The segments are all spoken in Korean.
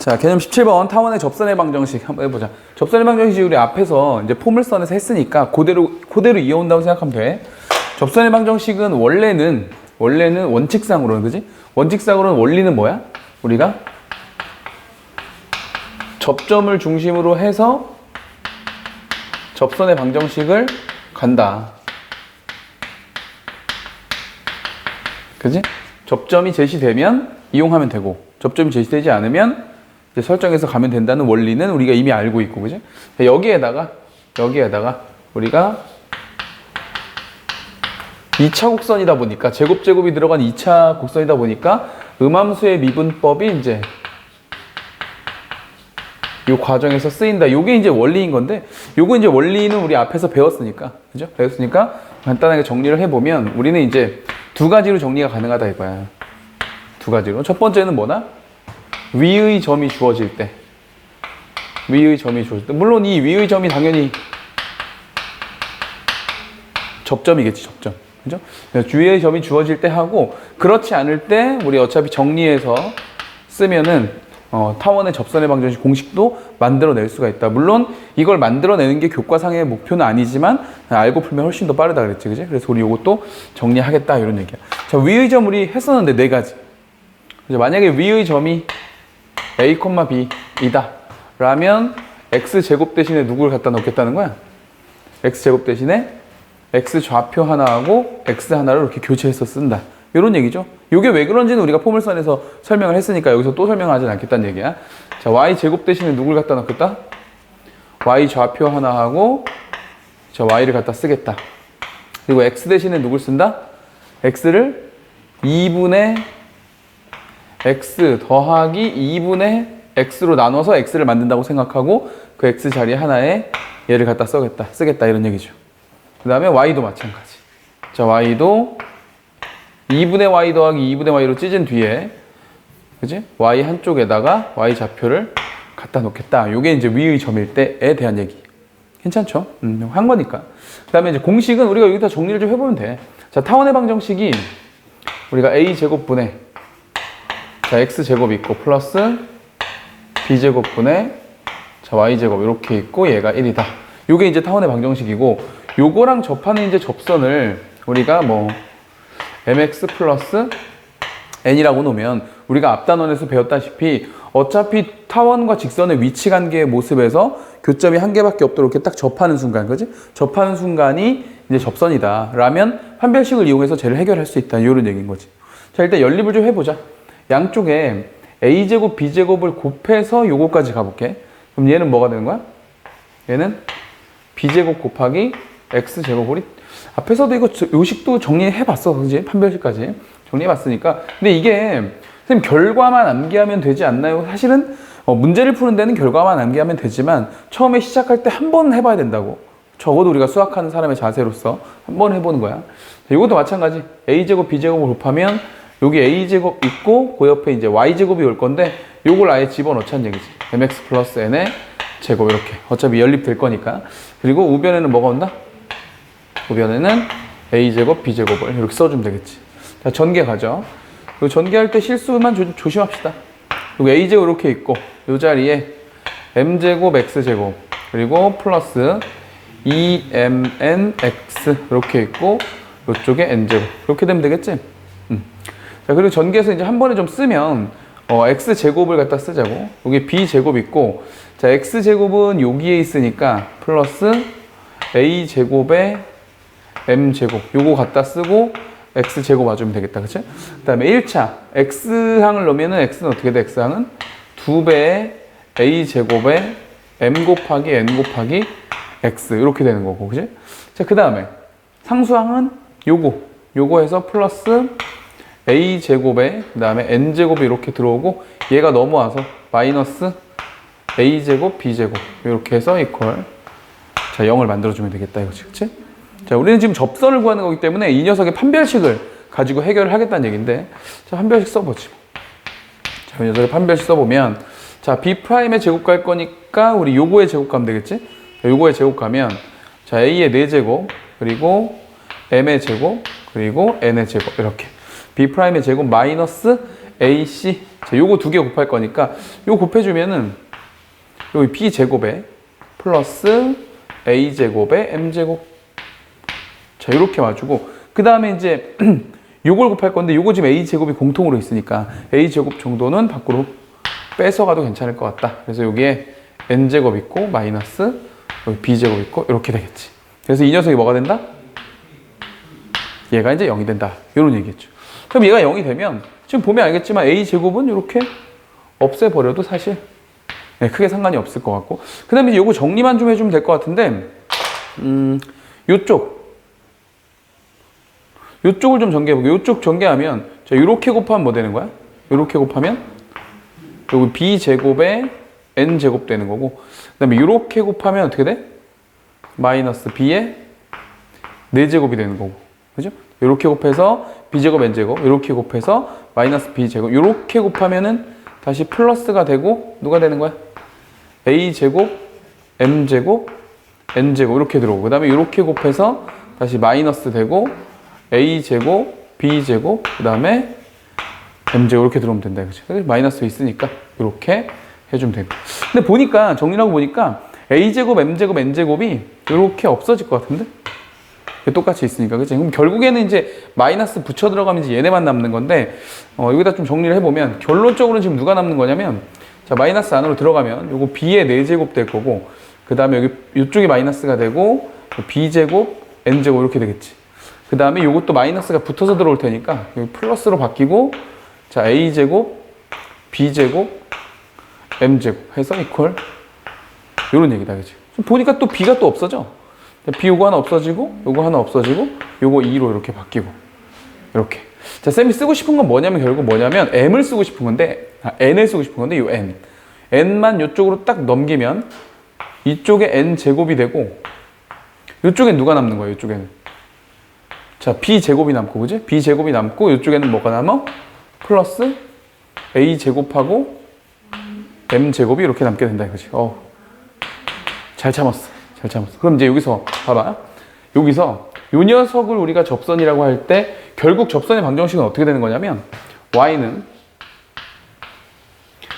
자, 개념 17번 타원의 접선의 방정식 한번 해보자. 접선의 방정식 우리 앞에서 이제 포물선에서 했으니까 그대로 이어온다고 생각하면 돼. 접선의 방정식은 원래는 원칙상으로는, 그지? 원칙상으로는 원리는 뭐야? 우리가 접점을 중심으로 해서 접선의 방정식을 간다. 그지? 접점이 제시되면 이용하면 되고, 접점이 제시되지 않으면 이제 설정해서 가면 된다는 원리는 우리가 이미 알고 있고, 그지? 여기에다가 우리가 2차 곡선이다 보니까, 제곱이 들어간 2차 곡선이다 보니까 음함수의 미분법이 이제 이 과정에서 쓰인다. 요게 이제 원리인 건데, 요거 이제 원리는 우리 앞에서 배웠으니까, 그죠? 배웠으니까 간단하게 정리를 해보면 우리는 이제 두 가지로 정리가 가능하다 이거야. 두 가지로. 첫 번째는 뭐나? 위의 점이 주어질 때. 물론 이 위의 점이 당연히 접점이겠지, 접점. 그죠? 위의 점이 주어질 때 하고, 그렇지 않을 때 우리 어차피 정리해서 쓰면은 타원의 접선의 방정식 공식도 만들어낼 수가 있다. 물론 이걸 만들어내는 게 교과상의 목표는 아니지만 알고 풀면 훨씬 더 빠르다 그랬지, 그지? 그래서 우리 이것도 정리하겠다 이런 얘기야. 자, 위의 점 우리 했었는데 네 가지. 그죠? 만약에 위의 점이 a, b이다 라면 x제곱 대신에 누구를 갖다 넣겠다는 거야? x제곱 대신에 x 좌표 하나하고 x 하나를 이렇게 교체해서 쓴다. 이런 얘기죠. 이게 왜 그런지는 우리가 포물선에서 설명을 했으니까 여기서 또 설명하진 않겠다는 얘기야. 자, y제곱 대신에 누구를 갖다 넣겠다? y 좌표 하나하고 자, y를 갖다 쓰겠다. 그리고 x 대신에 누굴 쓴다? x를 2분의 x 더하기 2분의 x로 나눠서 x를 만든다고 생각하고 그 x 자리 하나에 얘를 갖다 쓰겠다 이런 얘기죠. 그 다음에 y도 마찬가지. 자, y도 2분의 y 더하기 2분의 y로 찢은 뒤에, 그지? y 한쪽에다가 y 좌표를 갖다 놓겠다. 요게 이제 위의 점일 때에 대한 얘기. 괜찮죠? 한 거니까. 그 다음에 이제 공식은 우리가 여기다 정리를 좀 해보면 돼. 자, 타원의 방정식이 우리가 a제곱분의 자, x제곱 있고 플러스 b제곱분의 자, y제곱 이렇게 있고 얘가 1이다. 요게 이제 타원의 방정식이고, 요거랑 접하는 이제 접선을 우리가 뭐 mx 플러스 n이라고 놓으면 우리가 앞 단원에서 배웠다시피 어차피 타원과 직선의 위치 관계의 모습에서 교점이 한 개밖에 없도록 이렇게 딱 접하는 순간, 그지? 접하는 순간이 이제 접선이다 라면 판별식을 이용해서 쟤를 해결할 수 있다. 이런 얘기인 거지. 자, 일단 연립을 좀 해보자. 양쪽에 a제곱 b제곱을 곱해서 요거까지 가볼게. 그럼 얘는 뭐가 되는 거야? 얘는 b제곱 곱하기 x제곱. 우리 앞에서도 이거 요식도 정리해봤어, 그지? 판별식까지 정리해봤으니까. 근데 이게 선생님 결과만 암기하면 되지 않나요? 사실은 문제를 푸는 데는 결과만 암기하면 되지만 처음에 시작할 때 한 번 해봐야 된다고. 적어도 우리가 수학하는 사람의 자세로서 한 번 해보는 거야. 자, 이것도 마찬가지. a제곱 b제곱을 곱하면 여기 a제곱 있고 그 옆에 이제 y제곱이 올 건데 요걸 아예 집어넣자는 얘기지. mx 플러스 n의 제곱 이렇게. 어차피 연립될 거니까. 그리고 우변에는 뭐가 온다? 우변에는 a제곱 b제곱을 이렇게 써주면 되겠지. 자, 전개 가죠. 그리고 전개할 때 실수만 조심합시다. 그리고 a제곱 이렇게 있고 이 자리에 m제곱 x제곱 그리고 플러스 2mnx 이렇게 있고 이쪽에 n제곱 이렇게 되면 되겠지. 자, 그리고 전개해서 이제 한 번에 좀 쓰면 x제곱을 갖다 쓰자고. 여기 b제곱 있고, 자, x제곱은 여기에 있으니까 플러스 a제곱에 m제곱 요거 갖다 쓰고 x제곱 와주면 되겠다. 그치? 그 다음에 1차 x항을 넣으면은 x는 어떻게 돼? x항은 2배의 a제곱에 m 곱하기 n 곱하기 x 이렇게 되는 거고, 그치? 자, 그 다음에 상수항은 요거 해서 플러스 a제곱에 그 다음에 n제곱이 이렇게 들어오고 얘가 넘어와서 마이너스 a제곱 b제곱 이렇게 해서 이퀄 자 0을 만들어주면 되겠다 이거지. 그치? 자, 우리는 지금 접선을 구하는 거기 때문에 이 녀석의 판별식을 가지고 해결을 하겠다는 얘기인데, 자, 판별식 써보지. 자, 이 녀석의 판별식 써보면, 자, b'의 제곱 갈 거니까 우리 요거의 제곱 가면 되겠지? 자, 요거의 제곱 가면, 자, a의 4제곱, 그리고 m의 제곱, 그리고 n의 제곱, 이렇게. b'의 제곱 마이너스 AC. 자, 요거 두 개 곱할 거니까 요거 곱해주면은 여기 B제곱에 플러스 A제곱에 M제곱. 자, 요렇게 와주고 그 다음에 이제 요걸 곱할 건데 요거 지금 A제곱이 공통으로 있으니까 A제곱 정도는 밖으로 뺏어가도 괜찮을 것 같다. 그래서 여기에 N제곱 있고 마이너스 여기 B제곱 있고 이렇게 되겠지. 그래서 이 녀석이 뭐가 된다? 얘가 이제 0이 된다. 이런 얘기겠죠. 그럼 얘가 0이 되면 지금 보면 알겠지만 A제곱은 이렇게 없애버려도 사실 크게 상관이 없을 것 같고 그 다음에 이거 정리만 좀 해주면 될 것 같은데 요쪽을 좀 전개해볼게요. 요쪽 전개하면 자, 요렇게 곱하면 뭐 되는 거야? 요렇게 곱하면 여기 B제곱에 N제곱 되는 거고 그 다음에 요렇게 곱하면 어떻게 돼? 마이너스 B에 4제곱이 되는 거고 그죠? 요렇게 곱해서 B제곱 N제곱 요렇게 곱해서 마이너스 B제곱 요렇게 곱하면은 다시 플러스가 되고 누가 되는 거야? A제곱 M제곱 N제곱 이렇게 들어오고 그 다음에 요렇게 곱해서 다시 마이너스 되고 A제곱 B제곱 그 다음에 M제곱 이렇게 들어오면 된다 그치? 마이너스 있으니까 이렇게 해주면 됩니다. 근데 보니까 정리하고 보니까 A제곱 M제곱 N제곱이 이렇게 없어질 것 같은데? 똑같이 있으니까 그치? 그럼 결국에는 이제 마이너스 붙여 들어가면 이제 얘네만 남는 건데 여기다 좀 정리를 해보면 결론적으로는 지금 누가 남는 거냐면 자 마이너스 안으로 들어가면 요거 B의 4제곱 될 거고 그 다음에 여기 이쪽이 마이너스가 되고 B제곱 N제곱 이렇게 되겠지. 그 다음에 요것도 마이너스가 붙어서 들어올 테니까 여기 플러스로 바뀌고 자 A제곱 B제곱 M제곱 해서 이퀄 요런 얘기다 그치? 지금 보니까 또 B가 또 없어져. B 요거 하나 없어지고 요거 하나 없어지고 요거 2로 이렇게 바뀌고 이렇게 자 쌤이 쓰고 싶은 건 뭐냐면 결국 뭐냐면 M을 쓰고 싶은 건데 N을 쓰고 싶은 건데 요 N N만 요쪽으로 딱 넘기면 이쪽에 N제곱이 되고 요쪽엔 누가 남는 거예요 요쪽에는 자 B제곱이 남고 그지? B제곱이 남고 요쪽에는 뭐가 남아? 플러스 A제곱하고 M제곱이 이렇게 남게 된다 이거지 잘 참았어 잘 참았어. 그럼 이제 여기서 봐봐. 여기서 요 녀석을 우리가 접선이라고 할 때 결국 접선의 방정식은 어떻게 되는 거냐면 y는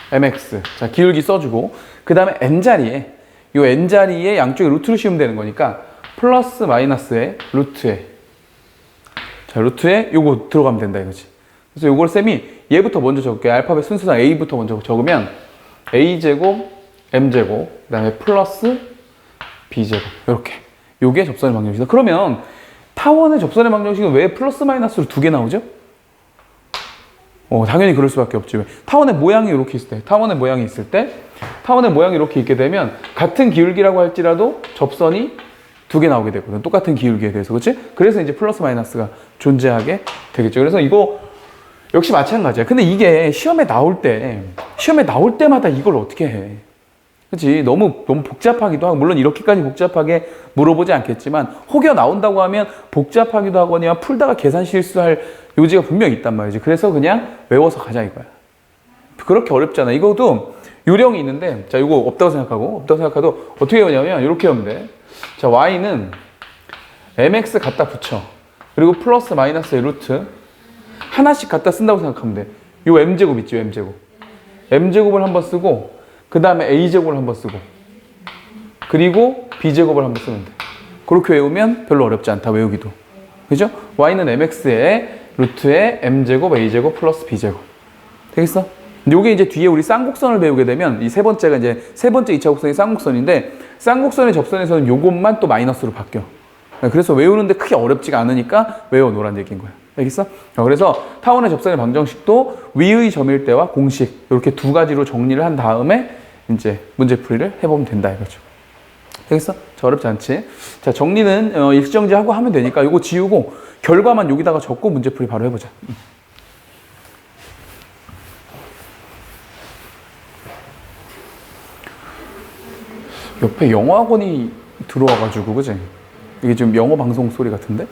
mx 자 기울기 써주고 그 다음에 n자리에 요 n자리에 양쪽에 루트를 씌우면 되는 거니까 플러스 마이너스에 루트에 자 루트에 요거 들어가면 된다 이거지. 그래서 요걸 쌤이 얘부터 먼저 적을게요. 알파벳 순서상 a부터 먼저 적으면 a제곱 m제곱 그 다음에 플러스 B제곱 이렇게 요게 접선의 방정식이다. 그러면 타원의 접선의 방정식은 왜 플러스 마이너스로 2개 나오죠? 당연히 그럴 수밖에 없지. 타원의 모양이 이렇게 있을 때 타원의 모양이 이렇게 있게 되면 같은 기울기라고 할지라도 접선이 2개 나오게 되거든. 똑같은 기울기에 대해서 그렇지? 그래서 이제 플러스 마이너스가 존재하게 되겠죠. 그래서 이거 역시 마찬가지야. 근데 이게 시험에 나올 때마다 이걸 어떻게 해? 그치? 너무 복잡하기도 하고, 물론 이렇게까지 복잡하게 물어보지 않겠지만, 혹여 나온다고 하면 복잡하기도 하거나 풀다가 계산 실수할 요지가 분명히 있단 말이지. 그래서 그냥 외워서 가자 이거야. 그렇게 어렵잖아. 이것도 요령이 있는데, 자, 이거 없다고 생각하도 어떻게 외우냐면, 이렇게 외우면 돼. 자, y는 mx 갖다 붙여. 그리고 플러스 마이너스의 루트. 하나씩 갖다 쓴다고 생각하면 돼. 요 m제곱 있죠, m제곱. m제곱을 한번 쓰고, 그 다음에 a제곱을 한번 쓰고 그리고 b제곱을 한번 쓰면 돼. 그렇게 외우면 별로 어렵지 않다 외우기도. 그죠? y는 mx에 루트에 m제곱 a제곱 플러스 b제곱 되겠어? 요게 이제 뒤에 우리 쌍곡선을 배우게 되면 이 세 번째가 이제 세 번째 2차 곡선이 쌍곡선인데 쌍곡선의 접선에서는 요것만 또 마이너스로 바뀌어. 그래서 외우는데 크게 어렵지가 않으니까 외워놓으란 얘기인 거야. 알겠어? 그래서 타원의 접선의 방정식도 위의 점일 때와 공식 이렇게 두 가지로 정리를 한 다음에 이제 문제풀이를 해보면 된다 이거죠. 되겠어? 자, 어렵지 않지? 자, 정리는 일정지하고 하면 되니까 이거 지우고 결과만 여기다가 적고 문제풀이 바로 해보자. 옆에 영어학원이 들어와가지고 그지? 이게 지금 영어 방송 소리 같은데?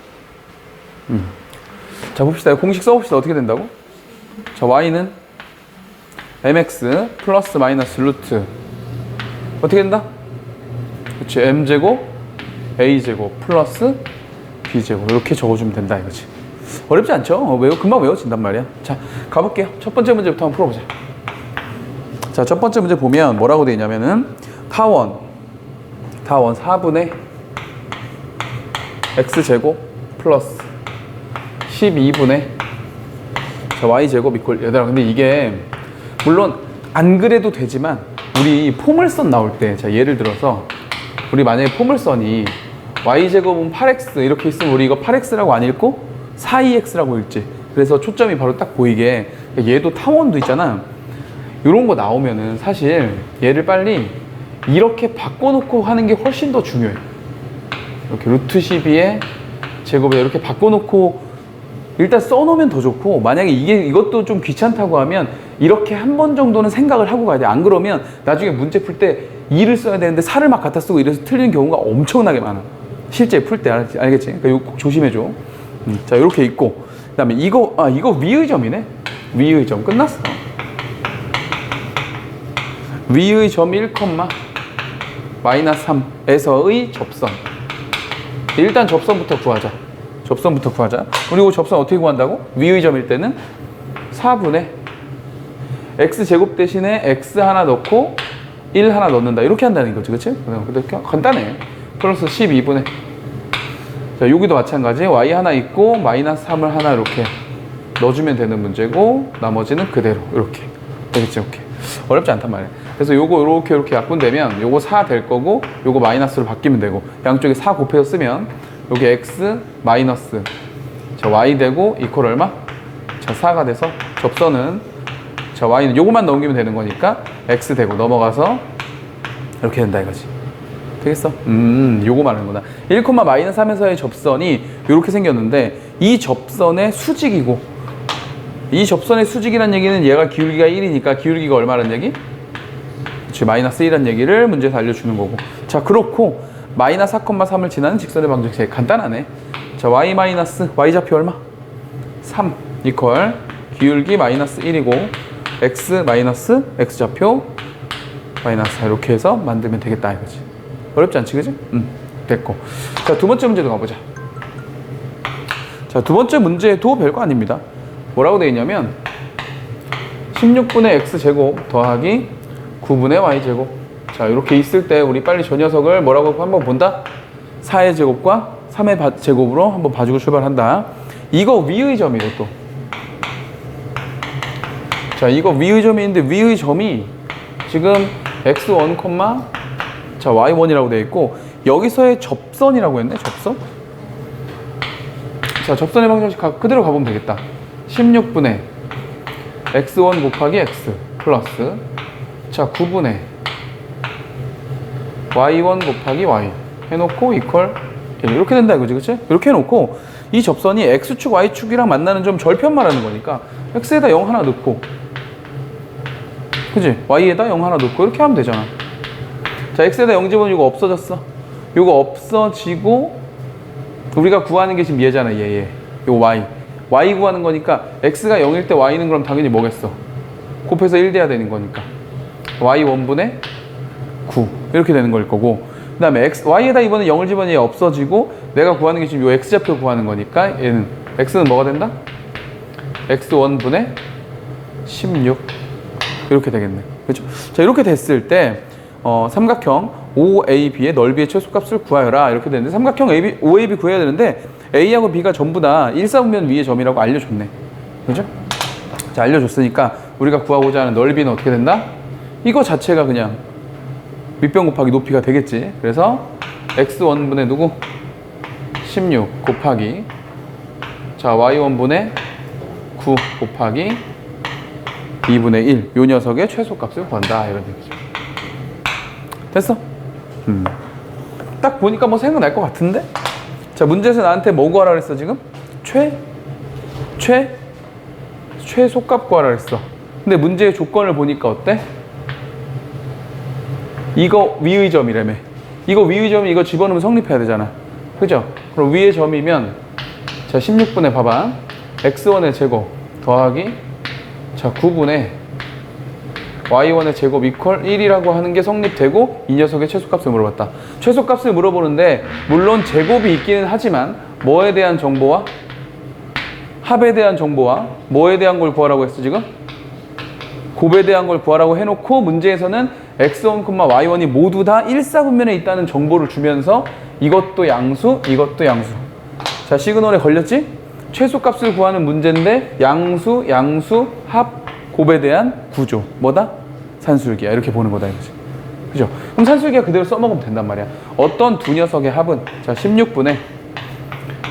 자, 봅시다. 공식 써봅시다. 어떻게 된다고? 자, y는 mx 플러스 마이너스 루트 어떻게 된다? 그렇지. m제곱 a제곱 플러스 b제곱 이렇게 적어주면 된다 이거지. 어렵지 않죠? 금방 외워진단 말이야. 자, 가볼게요. 첫 번째 문제부터 한번 풀어보자. 자, 첫 번째 문제 보면 뭐라고 되어 있냐면은 타원 4분의 x제곱 플러스 12분의 y제곱 이퀄. 얘들아, 근데 이게 물론 안 그래도 되지만 우리 포물선 나올 때, 자, 예를 들어서 우리 만약에 포물선이 y제곱은 8x 이렇게 있으면 우리 이거 8x라고 안 읽고 42x라고 읽지. 그래서 초점이 바로 딱 보이게. 얘도 타원도 있잖아. 이런 거 나오면은 사실 얘를 빨리 이렇게 바꿔놓고 하는 게 훨씬 더 중요해. 이렇게 루트 12의 제곱에 이렇게 바꿔놓고 일단 써놓으면 더 좋고, 만약에 이것도 좀 귀찮다고 하면 이렇게 한 번 정도는 생각을 하고 가야 돼. 안 그러면 나중에 문제 풀 때 2를 써야 되는데 4를 막 갖다 쓰고 이래서 틀리는 경우가 엄청나게 많아. 실제 풀 때. 알겠지? 그러니까 이거 꼭 조심해줘. 자, 이렇게 있고, 그 다음에 이거 위의 점이네. 위의 점 끝났어. 위의 점 1, 마이너스 3에서의 접선. 일단 접선부터 구하자. 그리고 접선 어떻게 구한다고? 위의 점일 때는 4분의 x제곱 대신에 x 하나 넣고 1 하나 넣는다. 이렇게 한다는 거지. 그치? 근데 간단해. 플러스 12분의. 자, 여기도 마찬가지. y 하나 있고 마이너스 3을 하나 이렇게 넣어주면 되는 문제고, 나머지는 그대로 이렇게. 되겠지? 오케이. 어렵지 않단 말이야. 그래서 요거 이렇게 약분되면 요거 4 될 거고, 요거 마이너스로 바뀌면 되고, 양쪽에 4 곱해서 쓰면 여기 x 마이너스 자 y 되고 이퀄 얼마? 자 4가 돼서 접선은 자 y는 요거만 넘기면 되는 거니까 x 되고 넘어가서 이렇게 된다 이거지. 되겠어? 요거 말하는구나. 1, 마이너스 3에서의 접선이 이렇게 생겼는데, 이 접선의 수직이고, 이 접선의 수직이란 얘기는 얘가 기울기가 1이니까 기울기가 얼마란 얘기? 그치, 마이너스 1이란 얘기를 문제에서 알려주는 거고. 자, 그렇고 마이너스 4,3을 지나는 직선의 방정식 제일 간단하네. 자, y 마이너스 y좌표 얼마? 3 이퀄 기울기 마이너스 1이고 x 마이너스 x좌표 마이너스 4 이렇게 해서 만들면 되겠다 이거지. 어렵지 않지, 그지? 됐고. 자, 두 번째 문제도 가보자. 자, 두 번째 문제도 별거 아닙니다. 뭐라고 되어 있냐면 16분의 x제곱 더하기 9분의 y제곱. 자, 이렇게 있을 때 우리 빨리 저 녀석을 뭐라고 한번 본다? 4의 제곱과 3의 제곱으로 한번 봐주고 출발한다. 이거 위의 점이고 또. 자, 이거 위의 점이 있는데 위의 점이 지금 x1, 자, y1이라고 되어 있고, 여기서의 접선이라고 했네? 접선? 자, 접선의 방정식 그대로 가보면 되겠다. 16분의 x1 곱하기 x 플러스 자 9분의 y1 곱하기 y 해놓고 이퀄 1 이렇게 된다 이거지, 그치? 이렇게 해놓고 이 접선이 x축 y축이랑 만나는 점 절편 말하는 거니까 x에다 0 하나 넣고, 그치? y에다 0 하나 넣고 이렇게 하면 되잖아. 자, x에다 0 집어넣으면 이거 없어졌어. 이거 없어지고 우리가 구하는 게 지금 얘잖아. 얘 이거 y 구하는 거니까 x가 0일 때 y는 그럼 당연히 뭐겠어? 곱해서 1 돼야 되는 거니까 y 1분의 9 이렇게 되는 걸 거고, 그 다음에 y에다 이번에 0을 집어넣으면 얘 없어지고, 내가 구하는 게 지금 요 x좌표 구하는 거니까 얘는 x는 뭐가 된다? x 1분의 16 이렇게 되겠네. 그렇죠? 자, 이렇게 됐을 때 삼각형 OAB의 넓이의 최소값을 구하여라 이렇게 되는데, 삼각형 OAB 구해야 되는데 A하고 B가 전부 다 1사분면 위의 점이라고 알려줬네. 그죠? 자, 알려줬으니까 우리가 구하고자 하는 넓이는 어떻게 된다? 이거 자체가 그냥 밑변 곱하기 높이가 되겠지. 그래서 x1분의 누구? 16 곱하기 자 y1분의 9 곱하기 2분의 1 요 녀석의 최소값을 구한다 이런 얘기죠. 됐어? 딱 보니까 뭐 생각날 것 같은데? 자, 문제에서 나한테 뭐 구하라 그랬어 지금? 최소값 구하라 그랬어. 근데 문제의 조건을 보니까 어때? 이거 위의 점이라며. 이거 위의 점이 이거 집어넣으면 성립해야 되잖아. 그죠? 그럼 위의 점이면 자 16분의 봐봐 x1의 제곱 더하기 자 9분의 y1의 제곱 이퀄 1이라고 하는 게 성립되고, 이 녀석의 최소값을 물어봤다. 최소값을 물어보는데 물론 제곱이 있기는 하지만 뭐에 대한 정보와 합에 대한 정보와 뭐에 대한 걸 구하라고 했어 지금? 곱에 대한 걸 구하라고 해놓고 문제에서는 x1, y1이 모두 다 일사분면에 있다는 정보를 주면서 이것도 양수, 이것도 양수. 자, 시그널에 걸렸지? 최소값을 구하는 문제인데 양수, 양수, 합, 곱에 대한 구조. 뭐다? 산술기야. 이렇게 보는 거다 이거지. 그죠? 그럼 산술기가 그대로 써먹으면 된단 말이야. 어떤 두 녀석의 합은 자 16분의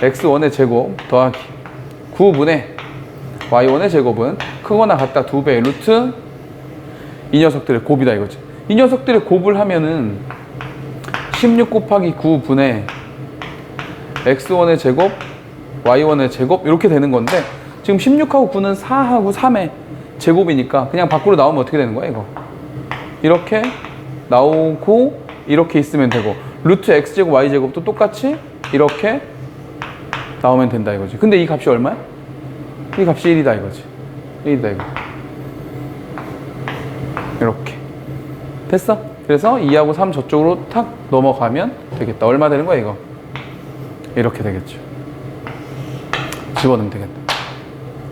x1의 제곱 더하기 9분의 y1의 제곱은 크거나 같다 2배의 루트 이 녀석들의 곱이다 이거지. 이 녀석들의 곱을 하면은 16 곱하기 9분의 x1의 제곱 y1의 제곱 이렇게 되는 건데 지금 16하고 9는 4하고 3의 제곱이니까 그냥 밖으로 나오면 어떻게 되는 거야 이거? 이렇게 나오고 이렇게 있으면 되고 루트 x제곱 y제곱도 똑같이 이렇게 나오면 된다 이거지. 근데 이 값이 얼마야? 이 값이 1이다 이거지. 1이다 이거. 이렇게 됐어? 그래서 2하고 3 저쪽으로 탁 넘어가면 되겠다. 얼마 되는 거야 이거? 이렇게 되겠죠. 집어넣으면 되겠다.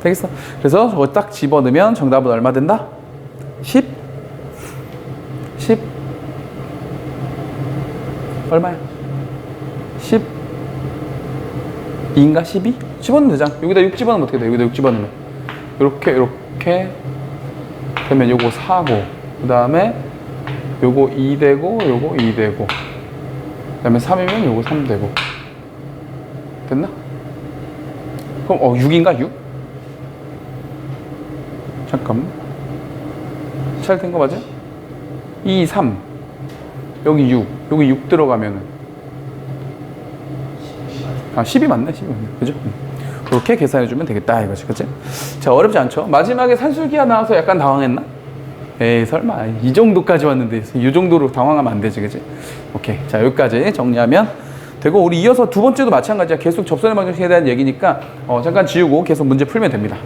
되겠어? 그래서 저거 딱 집어넣으면 정답은 얼마 된다? 10? 10? 얼마야? 10? 2인가? 12? 집어넣으면 되잖아. 여기다 6 집어넣으면 어떻게 돼? 여기다 6 집어넣으면 이렇게 이렇게 되면 요거 4고 그 다음에 요거 2 되고 요거 2 되고 그 다음에 3이면 요거 3 되고 됐나? 그럼 6인가? 6? 잠깐만 잘 된 거 맞아? 2, 3 여기 6 여기 6 들어가면은 10이 맞네 10이 맞네 그죠? 그렇게 계산해주면 되겠다 이거지 그치? 자 어렵지 않죠? 마지막에 산술기가 나와서 약간 당황했나? 에이 설마 이 정도까지 왔는데 이 정도로 당황하면 안 되지 그치? 오케이 자 여기까지 정리하면 되고 우리 이어서 두 번째도 마찬가지야. 계속 접선의 방정식에 대한 얘기니까 잠깐 지우고 계속 문제 풀면 됩니다.